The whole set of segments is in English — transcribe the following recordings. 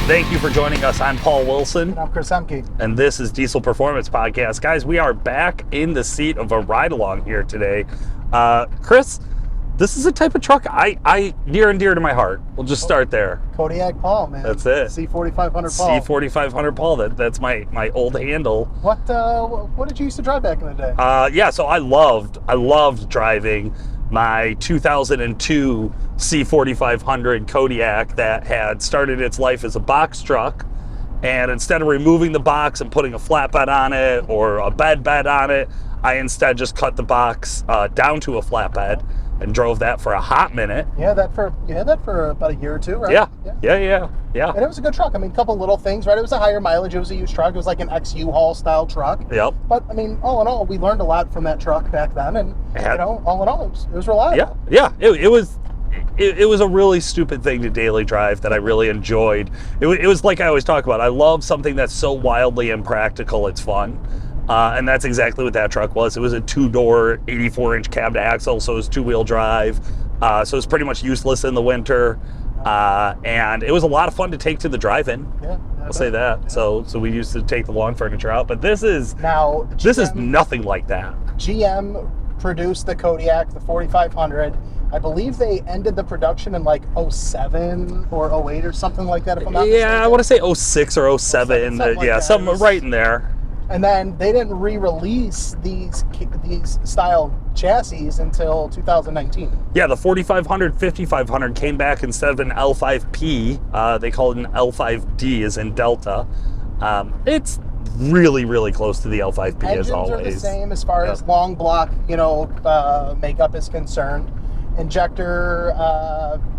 Thank you for joining us. I'm Paul Wilson. And I'm Chris Ehmke. And this is Diesel Performance Podcast. Guys, we are back in the seat of a ride-along here today. Chris, this is a type of truck I near and dear to my heart. We'll just start there. Kodiak Paul, man. That's it. C4500 Paul. C4500 Paul. That's my old handle. What did you used to drive back in the day? Yeah, so I loved driving my 2002 C4500 Kodiak that had started its life as a box truck, and instead of removing the box and putting a flatbed on it or a bed on it, I instead just cut the box down to a flatbed and drove that for a hot minute. You had that for about a year or two, right? Yeah. And it was a good truck. I mean, a couple little things, right? It was a higher mileage. It was a used truck. It was like an ex-U-Haul style truck. Yep. But I mean, all in all, we learned a lot from that truck back then, and all in all, it was reliable. Yeah. It was a really stupid thing to daily drive that I really enjoyed. It was like I always talk about. I love something that's so wildly impractical, it's fun. And that's exactly what that truck was. It was a two-door, 84-inch cab to axle, so it was two-wheel drive. So it was pretty much useless in the winter. And it was a lot of fun to take to the drive-in. Yeah, I'll say that. Yeah. So we used to take the lawn furniture out. But this is nothing like that. GM produced the Kodiak, the 4500. I believe they ended the production in like 07 or 08 or something like that, if I'm not mistaken. Yeah, I want to say 06 or 07. Something right in there. And then they didn't re-release these style chassis until 2019. Yeah, the 4500, 5500 came back instead of an L5P. They call it an L5D, as in Delta. It's really, really close to the L5P as always. Engines are the same as far as long block, makeup is concerned. Injector,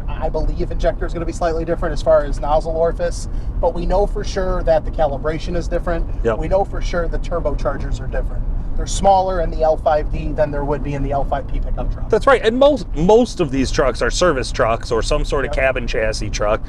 I believe injector is going to be slightly different as far as nozzle orifice, but we know for sure that the calibration is different. Yep. We know for sure the turbochargers are different. They're smaller in the L5D than there would be in the L5P pickup truck. That's right, and most of these trucks are service trucks or some sort of cabin chassis truck.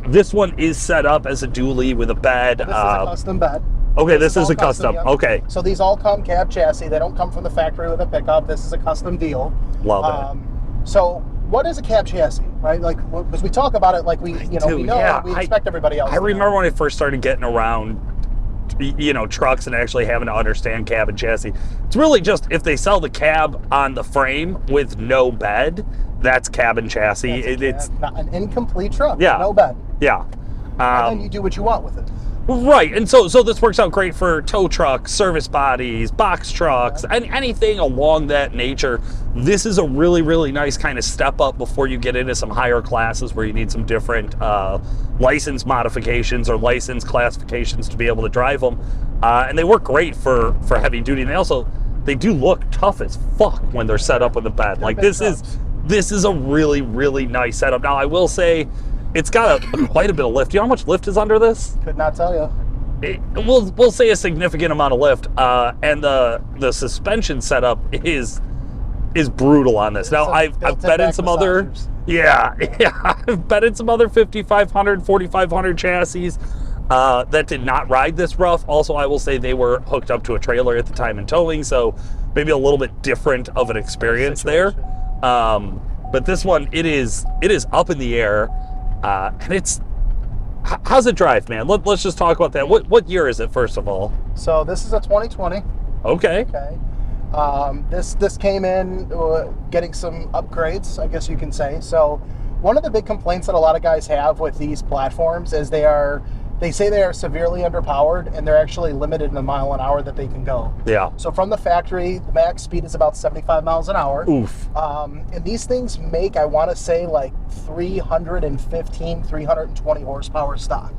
This one is set up as a dually with a bed. This is a custom bed. Okay, this is a custom. Yep. Okay. So these all come cab chassis. They don't come from the factory with a pickup. This is a custom deal. Love it. So what is a cab chassis, right? Like, because we talk about it like we expect everybody else. I remember when I first started getting around, trucks and actually having to understand cab and chassis. It's really just if they sell the cab on the frame with no bed, that's cab and chassis. It's not an incomplete truck. Yeah. No bed. Yeah. And then you do what you want with it. Right, and so this works out great for tow trucks, service bodies, box trucks, and anything along that nature. This is a really, really nice kind of step up before you get into some higher classes where you need some different license modifications or license classifications to be able to drive them. And they work great for heavy duty. And they do look tough as fuck when they're set up with a bed. Like this is a really, really nice setup. Now I will say, it's got quite a bit of lift. Do you know how much lift is under this? Could not tell you. We'll say a significant amount of lift, and the suspension setup is brutal on this. Now I've bet in some other I've bet in some other 5500, 4500 chassis that did not ride this rough. Also, I will say they were hooked up to a trailer at the time in towing, so maybe a little bit different of an experience there. But this one, it is up in the air. And how's it drive, man? Let's just talk about that. What year is it, first of all? So this is a 2020. Okay. This came in getting some upgrades, I guess you can say. So one of the big complaints that a lot of guys have with these platforms is they say they are severely underpowered, and they're actually limited in the mile an hour that they can go. Yeah. So from the factory, the max speed is about 75 miles an hour. Oof. And these things make, I want to say, like 315, 320 horsepower stock,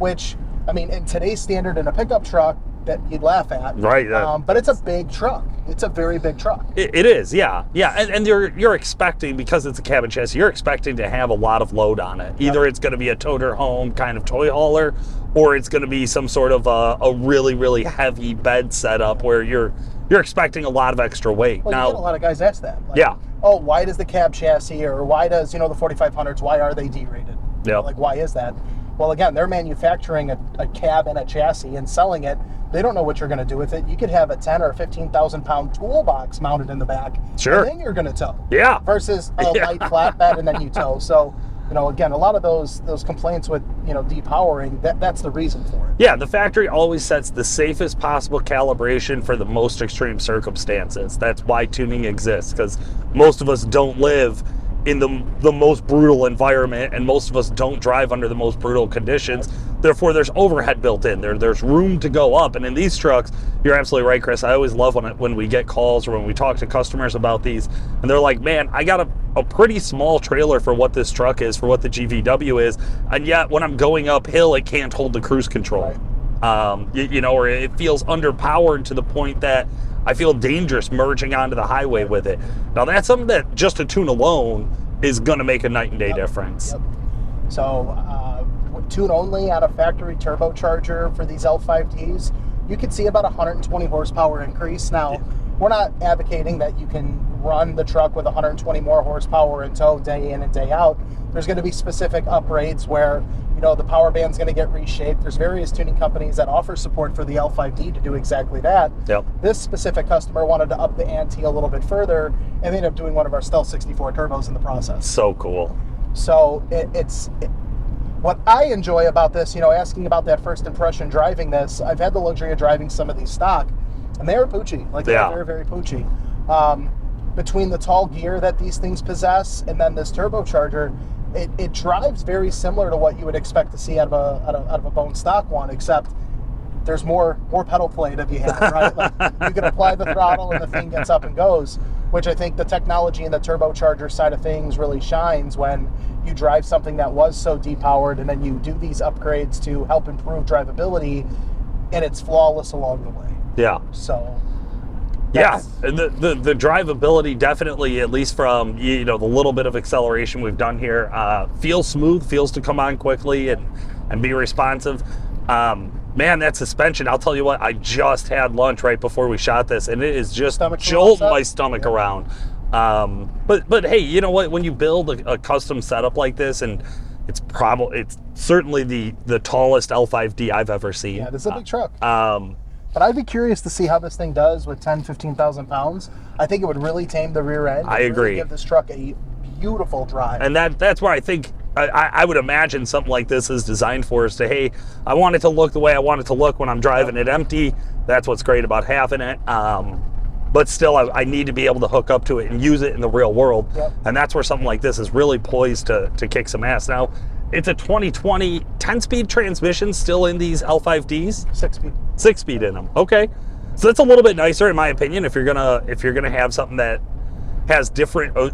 which, I mean, in today's standard in a pickup truck, that you'd laugh at. Right. But it's a big truck. It's a very big truck. It is, yeah. And you're expecting, because it's a cabin chassis, you're expecting to have a lot of load on it. Either it's going to be a toter home kind of toy hauler, or it's going to be some sort of a really, really heavy bed setup where you're expecting a lot of extra weight. Well, now, you get a lot of guys ask that. Like, yeah. Oh, why does the cab chassis, or why does the 4500s? Why are they D-rated? Yeah. Like, why is that? Well, again, they're manufacturing a cab and a chassis and selling it. They don't know what you're going to do with it. You could have a 10 or 15,000 pound toolbox mounted in the back. Sure. And then you're going to tow. Yeah. Versus a light flatbed and then you tow. So again, a lot of those complaints with, depowering, that's the reason for it. Yeah, the factory always sets the safest possible calibration for the most extreme circumstances. That's why tuning exists, because most of us don't live in the most brutal environment, and most of us don't drive under the most brutal conditions. Therefore, there's overhead built in. There's room to go up. And in these trucks, you're absolutely right, Chris. I always love when we get calls or when we talk to customers about these, and they're like, man, I got a pretty small trailer for what this truck is, for what the GVW is, and yet when I'm going uphill, it can't hold the cruise control. Right. Or it feels underpowered to the point that I feel dangerous merging onto the highway with it. Now, that's something that just a tune alone is going to make a night and day difference. Yep. So, tune only on a factory turbocharger for these L5Ds, you could see about 120 horsepower increase. Now, we're not advocating that you can run the truck with 120 more horsepower in tow day in and day out. There's going to be specific upgrades where the power band's going to get reshaped. There's various tuning companies that offer support for the L5D to do exactly that. Yep. This specific customer wanted to up the ante a little bit further, and they ended up doing one of our Stealth 64 turbos in the process. So cool. So what I enjoy about this, asking about that first impression driving this, I've had the luxury of driving some of these stock, and they are poochy. They are very, very poochy. Between the tall gear that these things possess and then this turbocharger, it drives very similar to what you would expect to see out of a bone stock one, except there's more pedal play to be had, right? Like, you can apply the throttle and the thing gets up and goes, which I think the technology in the turbocharger side of things really shines when you drive something that was so depowered and then you do these upgrades to help improve drivability, and it's flawless along the way. Yeah. So... yeah, and the drivability definitely, at least from the little bit of acceleration we've done here, feels smooth, feels to come on quickly and be responsive. Man, that suspension, I'll tell you what, I just had lunch right before we shot this, and it is just jolting my stomach around. But hey, you know what? When you build a custom setup like this, and it's certainly the tallest L5D I've ever seen. Yeah, this is a big truck. But I'd be curious to see how this thing does with 10,000, 15,000 pounds. I think it would really tame the rear end. I agree. Really give this truck a beautiful drive. And that's where I think I would imagine something like this is designed for us to, hey, I want it to look the way I want it to look when I'm driving it empty. That's what's great about having it. But still, I need to be able to hook up to it and use it in the real world. Yep. And that's where something like this is really poised to kick some ass. Now, it's a 2020 10-speed transmission still in these L5Ds? 6-speed. 6-speed in them. Okay. So that's a little bit nicer, in my opinion, if you're gonna have something that has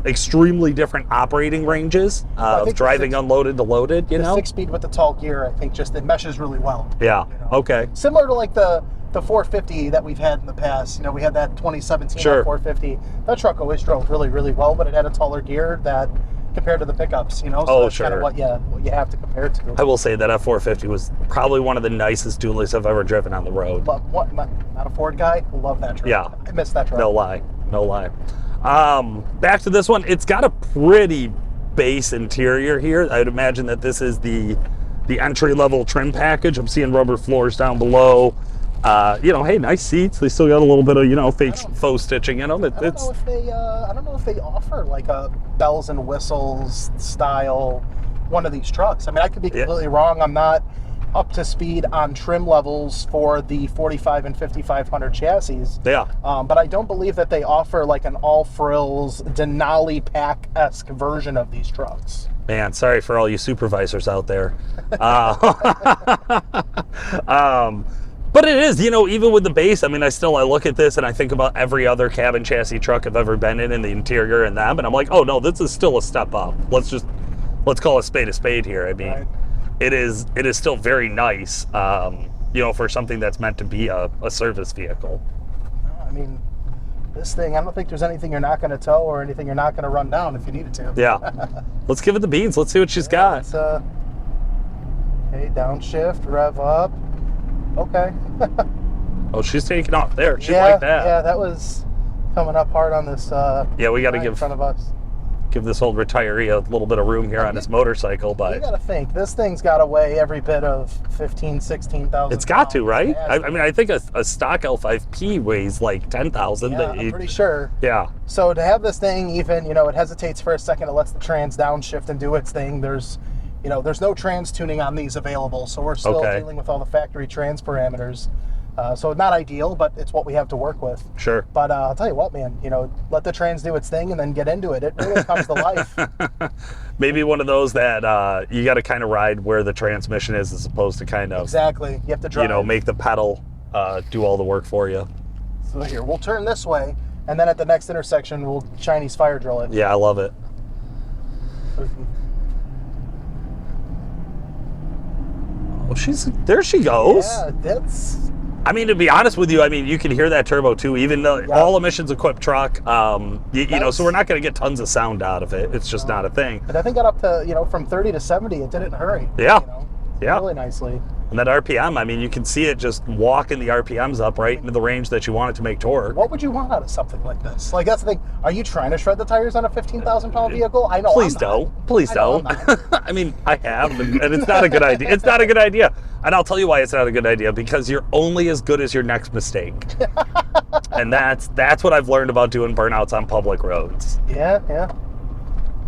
extremely different operating ranges of driving unloaded to loaded. The 6-speed with the tall gear, I think, it meshes really well. Yeah. Okay. Similar to like the 450 that we've had in the past. We had that 2017 450. That truck always drove really, really well, but it had a taller gear that compared to the pickups, so that's kind of what you have to compare it to. I will say that F450 was probably one of the nicest dualies I've ever driven on the road. Not a Ford guy? Love that truck. Yeah. I miss that truck. No lie. Back to this one. It's got a pretty base interior here. I'd imagine that this is the entry-level trim package. I'm seeing rubber floors down below. Hey, nice seats. They still got a little bit of, fake faux stitching in them. I don't know if they offer like a bells and whistles style one of these trucks. I mean, I could be completely wrong. I'm not up to speed on trim levels for the 45 and 5500 chassis. Yeah. But I don't believe that they offer like an all frills Denali Pack-esque version of these trucks. Man, sorry for all you supervisors out there. But it is, even with the base, I mean, I look at this and I think about every other cabin chassis truck I've ever been in the interior and them, and I'm like, oh no, this is still a step up. Let's call a spade here. I mean, right. It is still very nice, for something that's meant to be a service vehicle. I mean, this thing, I don't think there's anything you're not going to tow or anything you're not going to run down if you needed to. Yeah. Let's give it the beans. Let's see what she's got. Okay, downshift, rev up. Okay. Oh, she's taking off there. She like that. Yeah, that was coming up hard on this. We got to give in front of us. give this old retiree a little bit of room here on his motorcycle, but you got to think this thing's got to weigh every bit of 15, 16,000. It's got to, right? I mean, I think a stock L5P weighs like 10,000. Yeah, I'm pretty sure. Yeah. So to have this thing, even it hesitates for a second, it lets the trans downshift and do its thing. There's no trans tuning on these available, so we're still dealing with all the factory trans parameters. So not ideal, but it's what we have to work with. Sure. But I'll tell you what, man, let the trans do its thing and then get into it. It really comes to life. Maybe one of those that you got to kind of ride where the transmission is as opposed to kind of... Exactly. You have to drive. Make the pedal do all the work for you. So here, we'll turn this way, and then at the next intersection, we'll Chinese fire drill it. Yeah, I love it. Oh, there she goes. Yeah, that's... I mean, to be honest with you, you can hear that turbo too, even though all emissions equipped truck, so we're not going to get tons of sound out of it. It's just not a thing. But I think got up to, from 30 to 70, it did it in a hurry. Yeah. Yeah. Really nicely. And that RPM, you can see it just walking the RPMs up right into the range that you want it to make torque. What would you want out of something like this? Like, that's the thing. Are you trying to shred the tires on a 15,000-pound vehicle? I know. Please don't. Please don't. I have, and it's not a good idea. It's not a good idea. And I'll tell you why it's not a good idea, because you're only as good as your next mistake. And that's what I've learned about doing burnouts on public roads. Yeah, yeah.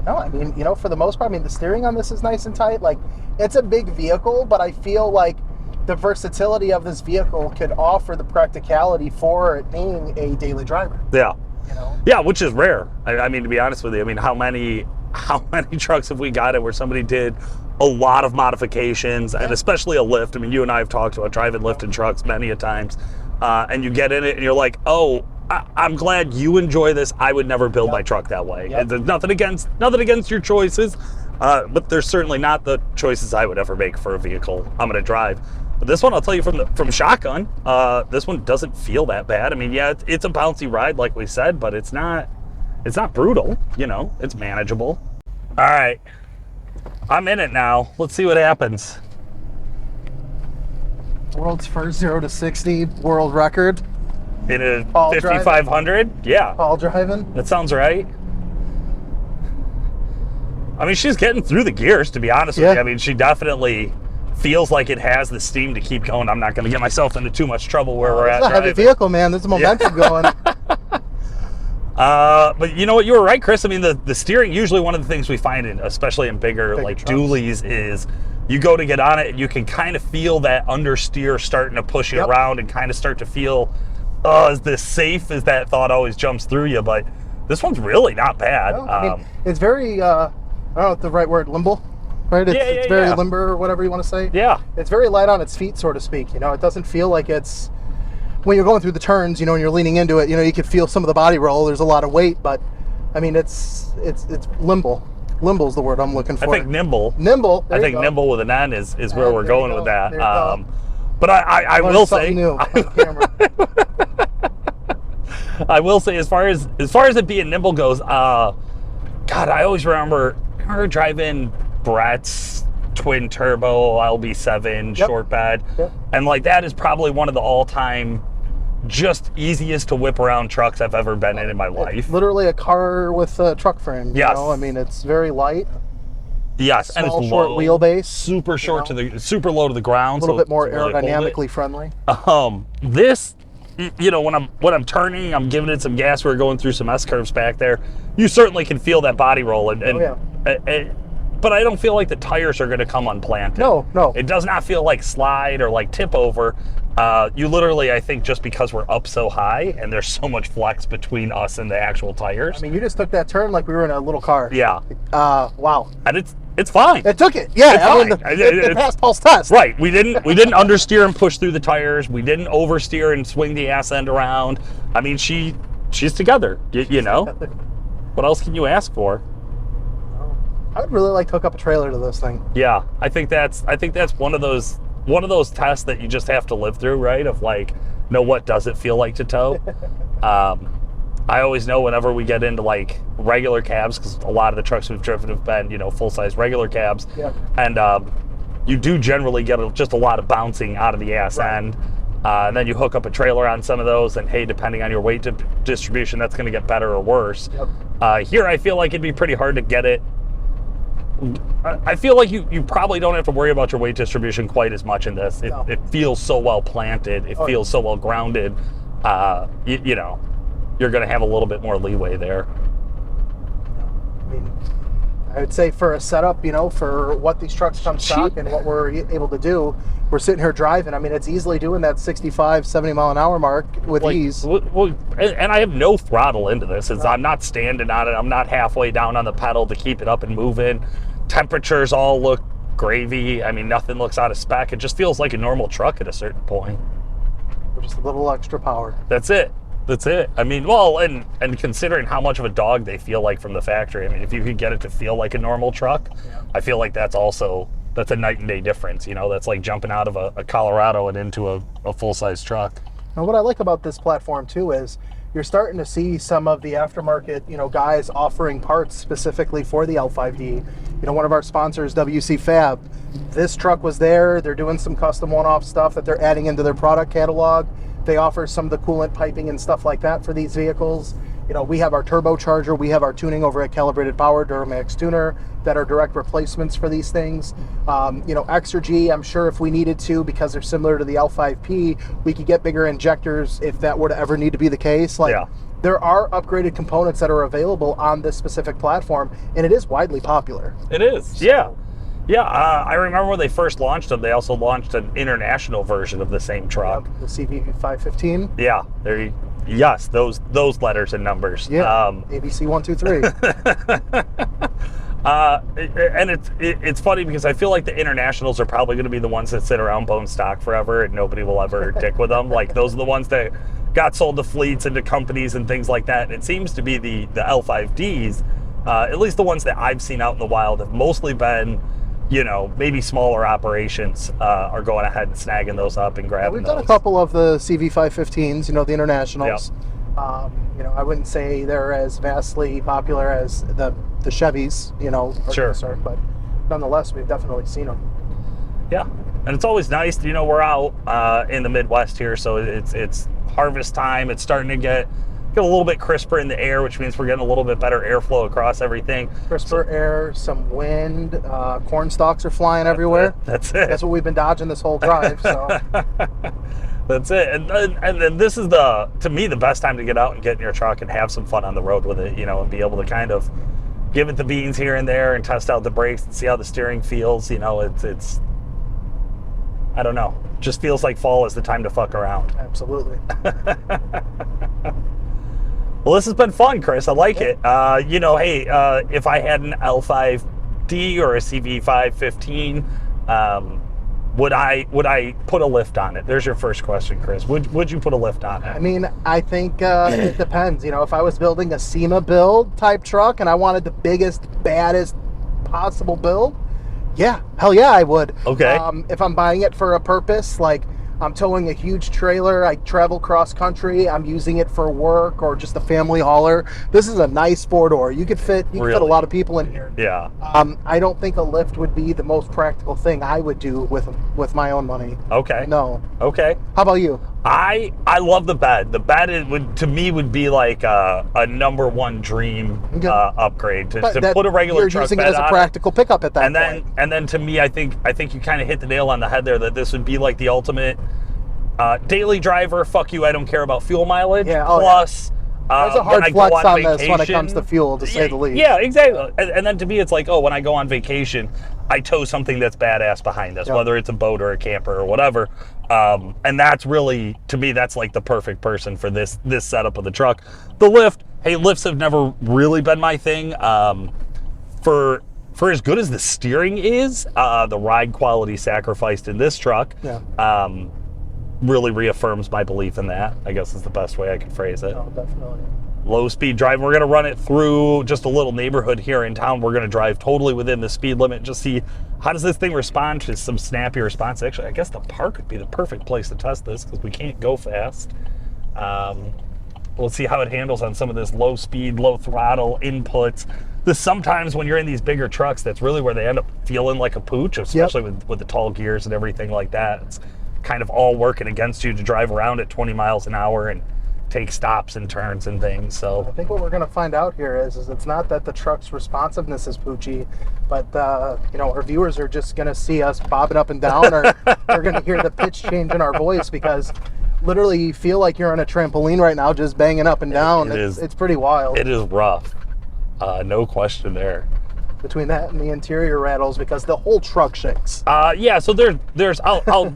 No, for the most part, the steering on this is nice and tight. Like, it's a big vehicle, but I feel like the versatility of this vehicle could offer the practicality for it being a daily driver. Yeah. Yeah, which is rare. To be honest with you, how many trucks have we got it where somebody did a lot of modifications, and especially a lift? You and I have talked about driving lift and trucks many a times, and you get in it and you're like, oh, I'm glad you enjoy this. I would never build my truck that way. There's nothing against your choices, but there's certainly not the choices I would ever make for a vehicle I'm going to drive. But this one, I'll tell you from shotgun, this one doesn't feel that bad. It's a bouncy ride, like we said, but it's not brutal. It's manageable. All right, I'm in it now. Let's see what happens. World's first 0 to 60 world record. In a 5500? Yeah. All driving? That sounds right. She's getting through the gears, to be honest with you. She definitely feels like it has the steam to keep going. I'm not going to get myself into too much trouble where we're at. It's a heavy vehicle, man. There's momentum going. But you know what? You were right, Chris. The steering, usually one of the things we find, especially in bigger like trucks, dualies, is you go to get on it and you can kind of feel that understeer starting to push you around and kind of start to feel, is this safe? As that thought always jumps through you. But this one's really not bad. No, it's very, I don't know what the right word, limble, right? It's very limber, or whatever you want to say. Yeah. It's very light on its feet, so to speak. It doesn't feel like it's, when you're going through the turns, and you're leaning into it, you can feel some of the body roll. There's a lot of weight, but it's limble. Limble's the word I'm looking for. I think nimble. Nimble. I think nimble with an N is where we're going with that. But I will say, I will say, as far as it being nimble goes, God, I always remember driving Brett's twin turbo LB7 short bed, and that is probably one of the all-time just easiest to whip around trucks I've ever been in my life. It's literally a car with a truck frame. Yes. It's very light. Yes, small, and it's short low, wheelbase. Super short super low to the ground. A little bit more aerodynamically friendly. This, when I'm turning, I'm giving it some gas. We're going through some S curves back there. You certainly can feel that body roll, but I don't feel like the tires are going to come unplanted. No. It does not feel like slide or like tip over. You literally, I think, just because we're up so high and there's so much flex between us and the actual tires. You just took that turn like we were in a little car. Yeah. Wow. And it's fine. It took it. Yeah. It passed Paul's test. Right. We didn't understeer and push through the tires. We didn't oversteer and swing the ass end around. She's together. What else can you ask for? I would really like to hook up a trailer to this thing. Yeah, I think that's one of those tests that you just have to live through, right? Of what does it feel like to tow? I always know whenever we get into regular cabs, because a lot of the trucks we've driven have been full-size regular cabs, and you do generally get just a lot of bouncing out of the ass end. and then you hook up a trailer on some of those, and hey, depending on your weight distribution, that's going to get better or worse. Yep. Here, I feel like it'd be pretty hard to get it. I feel like you probably don't have to worry about your weight distribution quite as much in this. It feels so well planted. It feels so well grounded. You know, you're going to have a little bit more leeway there. I mean, I would say for a setup, you know, for what these trucks come stock and what we're able to do, we're sitting here driving. I mean, it's easily doing that 65, 70 mile an hour mark with ease. Well, and I have no throttle into this. I'm not standing on it. I'm not halfway down on the pedal to keep it up and moving. Temperatures all look gravy. I mean, nothing looks out of spec. It just feels like a normal truck at a certain point. Just a little extra power. That's it. I mean, well, and considering how much of a dog they feel like from the factory, I mean, if you could get it to feel like a normal truck, I feel like that's a night and day difference. You know, that's like jumping out of a Colorado and into a full-size truck. Now, what I like about this platform too is you're starting to see some of the aftermarket, you know, guys offering parts specifically for the L5D. You know, one of our sponsors, WC Fab, this truck was there. They're doing some custom one-off stuff that they're adding into their product catalog. They offer some of the coolant piping and stuff like that for these vehicles. You know, we have our turbocharger, we have our tuning over at Calibrated Power, DuramaxTuner, that are direct replacements for these things. You know, Exergy, I'm sure if we needed to, because they're similar to the L5P, we could get bigger injectors if that were to ever need to be the case. Like, there are upgraded components that are available on this specific platform, and it is widely popular. It is, so. Yeah, I remember when they first launched them, they also launched an international version of the same truck. The CV515? Yeah, yes, those letters and numbers. Yeah, ABC 1, 2, 3. And it's funny because I feel like the internationals are probably going to be the ones that sit around bone stock forever and nobody will ever dick with them. Like, those are the ones that got sold to fleets and to companies and things like that. And it seems to be the L5Ds, at least the ones that I've seen out in the wild, have mostly been, you know, maybe smaller operations are going ahead and snagging those up and grabbing We've done a couple of the CV515s, you know, the internationals. You know, I wouldn't say they're as vastly popular as the Chevys, you know, but nonetheless, we've definitely seen them. Yeah, and it's always nice, you know, we're out in the Midwest here, so it's harvest time. It's starting to get a little bit crisper in the air, which means we're getting a little bit better airflow across everything. Crisper air, some wind, corn stalks are flying everywhere. That's it. That's what we've been dodging this whole drive. So that's it. And then this is to me the best time to get out and get in your truck and have some fun on the road with it, you know, and be able to kind of give it the beans here and there and test out the brakes and see how the steering feels. You know, it's I don't know. Just feels like fall is the time to fuck around. Absolutely. Well, this has been fun, Chris. I like it. You know, hey, if I had an L5D or a CV515, would I put a lift on it? There's your first question, Chris. Would you put a lift on it? I mean, I think it depends. You know, if I was building a SEMA build type truck and I wanted the biggest, baddest possible build, yeah, hell yeah, I would. Okay. If I'm buying it for a purpose, like I'm towing a huge trailer, I travel cross country, I'm using it for work or just a family hauler, this is a nice four-door. You could fit a lot of people in here. Yeah. I don't think a lift would be the most practical thing I would do with my own money. Okay. No. Okay. How about you? I love the bed. The bed would be like a number one dream upgrade to put a regular truck bed on. You're using it as a practical pickup at that point. And then to me, I think you kind of hit the nail on the head there, that this would be like the ultimate daily driver. Fuck you, I don't care about fuel mileage. Yeah, plus, there's a hard flex on this when it comes to fuel, to say the least. Yeah, exactly. And then to me, it's like, oh, when I go on vacation, I tow something that's badass behind us, whether it's a boat or a camper or whatever. And that's really, to me, that's like the perfect person for this setup of the truck. The lift, hey, lifts have never really been my thing. For as good as the steering is, the ride quality sacrificed in this truck really reaffirms my belief in that, I guess is the best way I could phrase it. Oh, definitely. Low speed driving. We're going to run it through just a little neighborhood here in town. We're going to drive totally within the speed limit, just see how does this thing respond to some snappy response. Actually, I guess the park would be the perfect place to test this because we can't go fast. We'll see how it handles on some of this low speed, low throttle inputs. This sometimes when you're in these bigger trucks, that's really where they end up feeling like a pooch, especially with the tall gears and everything like that. It's kind of all working against you to drive around at 20 miles an hour and take stops and turns and things. So I think what we're going to find out here is it's not that the truck's responsiveness is poochy, but our viewers are just going to see us bobbing up and down, or they're going to hear the pitch change in our voice, because literally you feel like you're on a trampoline right now, just banging up and down. It's pretty wild. It is rough, no question there. Between that and the interior rattles, because the whole truck shakes. Yeah, so there's I'll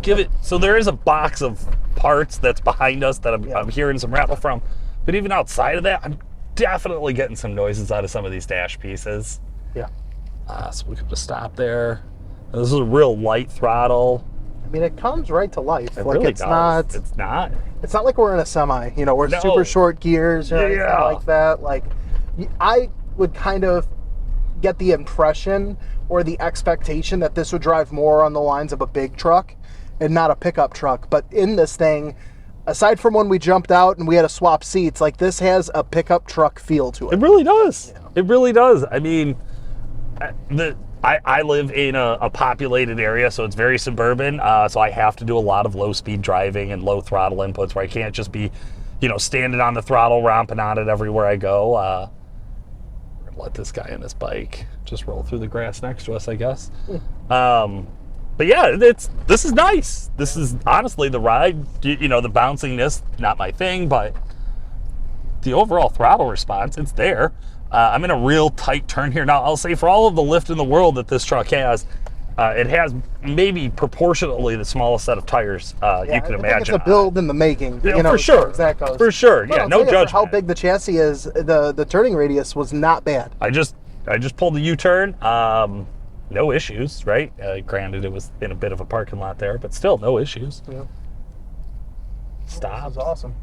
give it. So there is a box of parts that's behind us that I'm hearing some rattle from, but even outside of that, I'm definitely getting some noises out of some of these dash pieces. Yeah. So we could just stop there. This is a real light throttle. I mean, it comes right to life. It like really it's does. not. It's not. It's not like we're in a semi. We're super short gears or anything like that. Like, I would kind of get the impression or the expectation that this would drive more on the lines of a big truck and not a pickup truck. But in this thing, aside from when we jumped out and we had to swap seats, like, this has a pickup truck feel to it. It really does. Yeah. It really does. I mean, I live in a populated area, so it's very suburban. So I have to do a lot of low-speed driving and low throttle inputs where I can't just be, standing on the throttle, romping on it everywhere I go. Let this guy on this bike just roll through the grass next to us, I guess. But yeah, this is nice. This is honestly the ride. The bounciness, not my thing, but the overall throttle response, it's there. I'm in a real tight turn here. Now, I'll say for all of the lift in the world that this truck has, it has maybe proportionately the smallest set of tires you can imagine. It's a build in the making. For sure. That goes. For sure. Yeah, no judgment. How big the chassis is, the turning radius was not bad. I just pulled the U-turn. No issues, right? Granted, it was in a bit of a parking lot there, but still no issues. Yeah. Stop. This is awesome.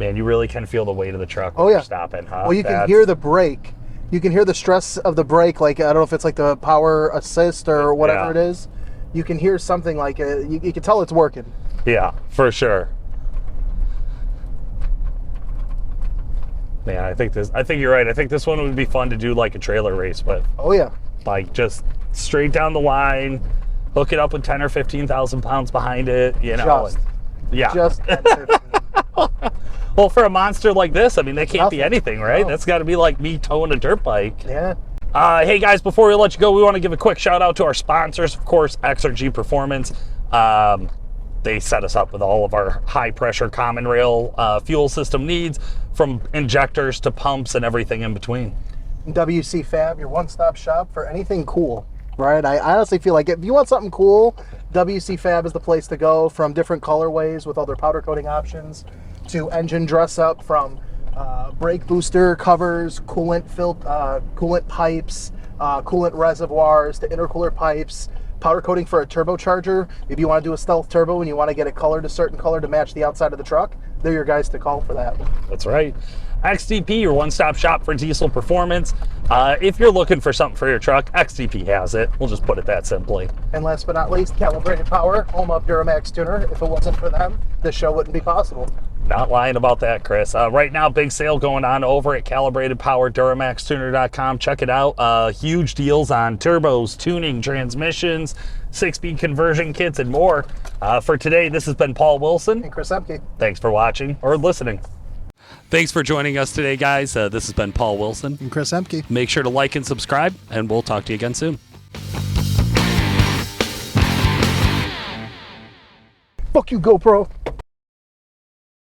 Man, you really can feel the weight of the truck when you're stopping, huh? Well, you can hear the brake. You can hear the stress of the brake, like, I don't know if it's like the power assist or whatever it is. You can hear something like you can tell it's working. Yeah, for sure. Man, I think you're right. I think this one would be fun to do like a trailer race with. Oh yeah. Like just straight down the line, hook it up with 10 or 15,000 pounds behind it, Just 10, 15. Well, for a monster like this, I mean, they can't be anything, right? No. That's got to be like me towing a dirt bike. Yeah. Hey, guys, before we let you go, we want to give a quick shout out to our sponsors, of course, XRG Performance. They set us up with all of our high-pressure common rail fuel system needs, from injectors to pumps and everything in between. WC Fab, your one-stop shop for anything cool, right? I honestly feel like if you want something cool, WC Fab is the place to go, from different colorways with all their powder coating options to engine dress up, from brake booster covers, coolant pipes, coolant reservoirs to intercooler pipes, powder coating for a turbocharger. If you want to do a stealth turbo and you want to get it colored a certain color to match the outside of the truck, they're your guys to call for that. That's right. XDP, your one-stop shop for diesel performance. If you're looking for something for your truck, XDP has it. We'll just put it that simply. And last but not least, Calibrated Power, home of DuramaxTuner. If it wasn't for them, this show wouldn't be possible. Not lying about that, Chris. Right now, big sale going on over at Calibrated Power, DuramaxTuner.com. Check it out. Huge deals on turbos, tuning, transmissions, 6-speed conversion kits, and more. For today, this has been Paul Wilson. And Chris Ehmke. Thanks for watching or listening. Thanks for joining us today, guys. This has been Paul Wilson. And Chris Ehmke. Make sure to like and subscribe, and we'll talk to you again soon. Fuck you, GoPro.